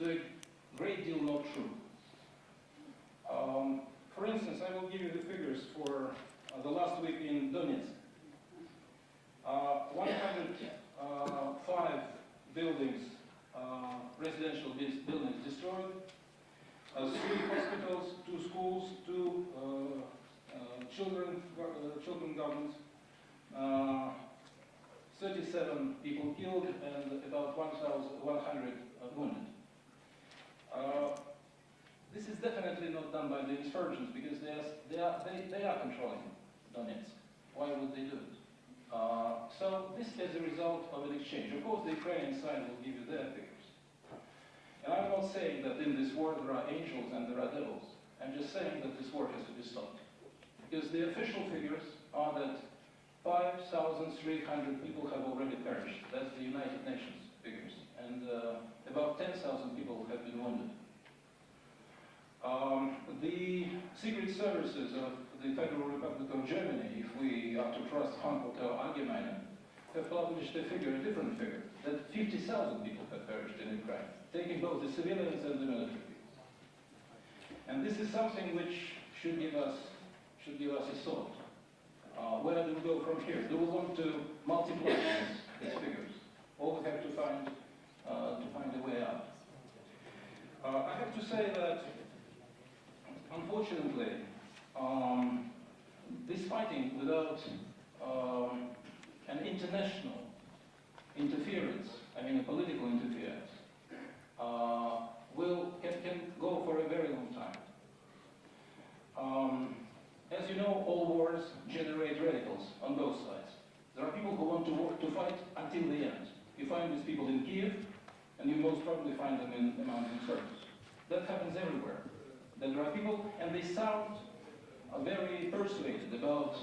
to a great deal not true. For instance, I will give you the figures for the last week in Donetsk. 105 buildings, residential buildings destroyed, 3 hospitals, 2 schools, 2 children gardens, 37 people killed and about 1,100 wounded. This is definitely not done by the insurgents because they are controlling Donetsk. Why would they do it? So this is a result of an exchange. Of course, the Ukrainian side will give you their figures. And I'm not saying that in this war there are angels and there are devils. I'm just saying that this war has to be stopped. Because the official figures are that 5,300 people have already perished. That's the United Nations figures. And about 10,000 people have been wounded. The secret services of the Federal Republic of Germany, if we are to trust Frankfurter Allgemeine, have published a different figure, that 50,000 people have perished in Ukraine, taking both the civilians and the military people. And this is something which should give us a thought. Where do we go from here? Do we want to multiply these figures, or we have to find a way out? I have to say that, unfortunately, this fighting without an international interference, I mean a political interference, can go for a very long time. As you know, all wars generate radicals on both sides. There are people who want to fight until the end. You find these people in Kiev, and you most probably find them among the insurgents. That happens everywhere. That there are people, and they sound very persuaded about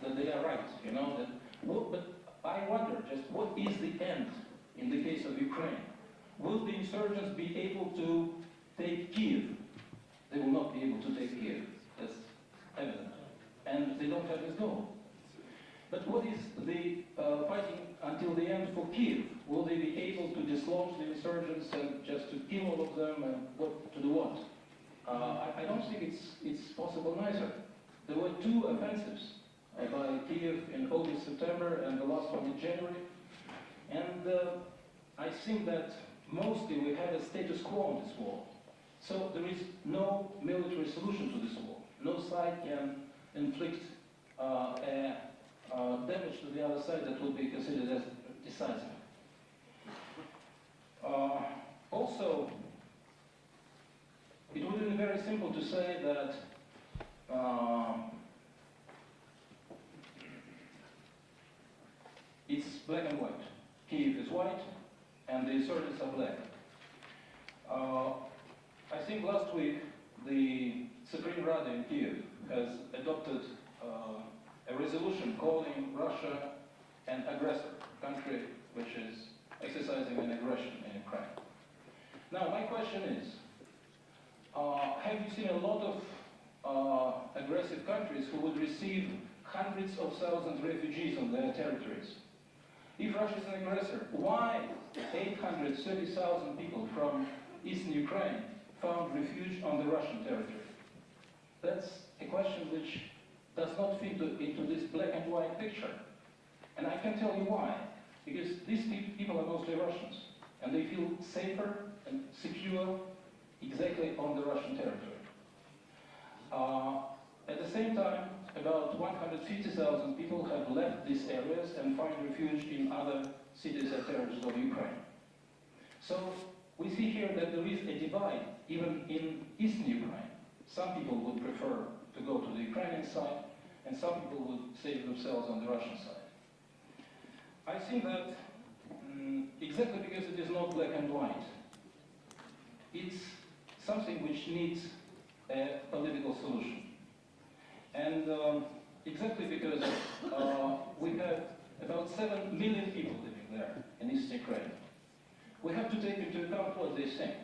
that they are right, you know. But I wonder just what is the end in the case of Ukraine? Will the insurgents be able to take Kiev? They will not be able to take Kiev. That's evident. And they don't have this goal. But what is the fighting until the end for Kiev? Will they be able to dislodge the insurgents and just to kill all of them and to do what? I don't think it's possible neither. There were 2 offensives by Kiev in August, September, and the last one in January. And I think that mostly we had a status quo in this war. So there is no military solution to this war. No side can inflict damage to the other side that would be considered as decisive. Also, it would have been very simple to say that it's black and white. Kiev is white, and the insurgents are black. I think last week the Supreme Rada in Kiev has adopted a resolution calling Russia an aggressor, a country which is exercising an aggression in Ukraine. Now, my question is, have you seen a lot of aggressive countries who would receive hundreds of thousands of refugees on their territories? If Russia is an aggressor, why 830,000 people from eastern Ukraine found refuge on the Russian territory? That's a question which does not fit into this black and white picture. And I can tell you why. Because these people are mostly Russians, and they feel safer and secure exactly on the Russian territory. At the same time, about 150,000 people have left these areas and find refuge in other cities and territories of Ukraine. So we see here that there is a divide even in eastern Ukraine. Some people would prefer to go to the Ukrainian side, and some people would save themselves on the Russian side. I think that exactly because it is not black and white, it's something which needs a political solution. And exactly because we have about 7 million people living there in East Ukraine, we have to take into account what they think.